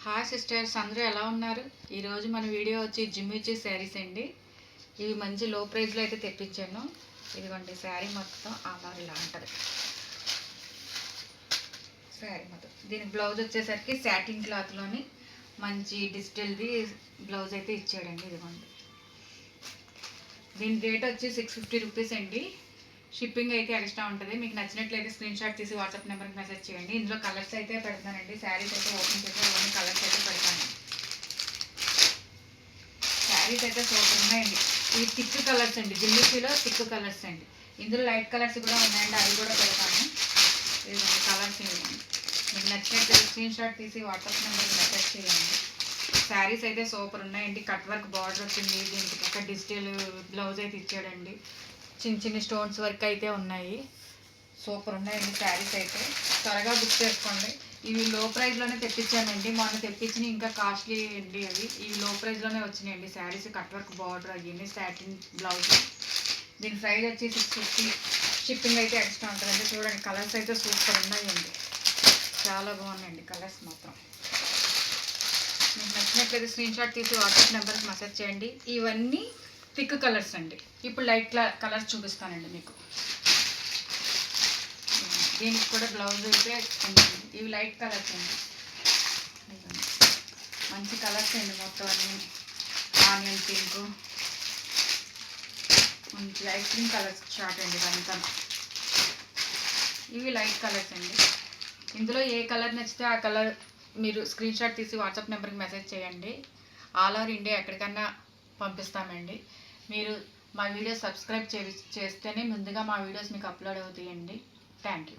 Hi sisters, అందరూ ఎలా ఉన్నారు? ఈరోజు మన వీడియో వచ్చి జిమ్మిచీ శారీస్ అండి. ఇవి మంచి లో ప్రైస్లో అయితే తెప్పించాను. ఇదిగోండి శారీ మొత్తం అలా ఇలా ఉంటుంది. శారీ మొత్తం దీనికి బ్లౌజ్ వచ్చేసరికి సాటిన్ క్లాత్లోని మంచి డిజిటల్ది బ్లౌజ్ అయితే ఇచ్చాడండి. ఇదిగోండి దీని రేట్ వచ్చి 650 రూపీస్ అండి. షిప్పింగ్ అయితే ఎక్స్ట్రా ఉంటుంది. మీకు నచ్చినట్లయితే స్క్రీన్ షాట్ తీసి వాట్సాప్ నెంబర్కి మెసేజ్ చేయండి. ఇందులో కలర్స్ అయితే పెడతానండి. శారీస్ అయితే ఓపెన్ చేస్తే ఓన్లీ కలర్స్ అయితే పెడతాను. శారీస్ అయితే సూపర్ ఉన్నాయండి. ఇవి థిక్ కలర్స్ అండి. జిమ్మిచీలో థిక్ కలర్స్ అండి. ఇందులో లైట్ కలర్స్ కూడా ఉన్నాయండి, అవి కూడా పెడతాను. ఇదిగోండి కలర్స్ ఇవ్వండి. మీకు నచ్చినట్లయితే స్క్రీన్ షాట్ తీసి వాట్సాప్ నెంబర్కి మెసేజ్ చేయండి. శారీస్ అయితే సూపర్ ఉన్నాయండి. కట్ వర్క్ బార్డర్ వచ్చింది. దీనికి ఒక డిజిటల్ బ్లౌజ్ అయితే ఇచ్చాడండి. చిన్న చిన్న స్టోన్స్ వర్క్ అయితే ఉన్నాయి. సూపర్ ఉన్నాయండి శారీస్ అయితే. త్వరగా బుక్ చేసుకోండి. ఇవి లో ప్రైస్లోనే తెప్పించానండి. మొన్న తెప్పించిన ఇంకా కాస్ట్లీ అండి అవి. ఇవి లో ప్రైస్లోనే వచ్చినాయండి శారీస్. కట్ వర్క్ బార్డర్ అవన్నీ సాటిన్ బ్లౌజ్. దీని ప్రైస్ వచ్చి 650. షిప్పింగ్ అయితే ఎక్స్ట్రా ఉంటుందండి. చూడండి కలర్స్ అయితే సూపర్ ఉన్నాయండి. చాలా బాగున్నాయండి కలర్స్ మాత్రం. మీకు నచ్చినట్లయితే స్క్రీన్ షాట్ తీసి వాట్సాప్ నెంబర్కి మెసేజ్ చేయండి. ఇవన్నీ థిక్ కలర్స్ అండి. ఇప్పుడు లైట్ కలర్స్ చూపిస్తానండి మీకు. దీనికి కూడా బ్లౌజ్ అయితే ఇవి లైట్ కలర్స్ అండి. మంచి కలర్స్ అండి మొత్తం అన్నీ. ఆనియన్ పింక్, మంచి లైట్ పింక్ కలర్స్ షార్ట్ అండి ఇదంతా. ఇవి లైట్ కలర్స్ అండి. ఇందులో ఏ కలర్ నచ్చితే ఆ కలర్ మీరు స్క్రీన్ షాట్ తీసి వాట్సాప్ నెంబర్కి మెసేజ్ చేయండి. ఆల్ ఓవర్ ఇండియా ఎక్కడికన్నా పంపిస్తామండి. మీరు మా వీడియోస్ సబ్స్క్రైబ్ చేస్తేనే ముందుగా మా వీడియోస్ మీకు అప్లోడ్ అవుతాయండి. Thank you.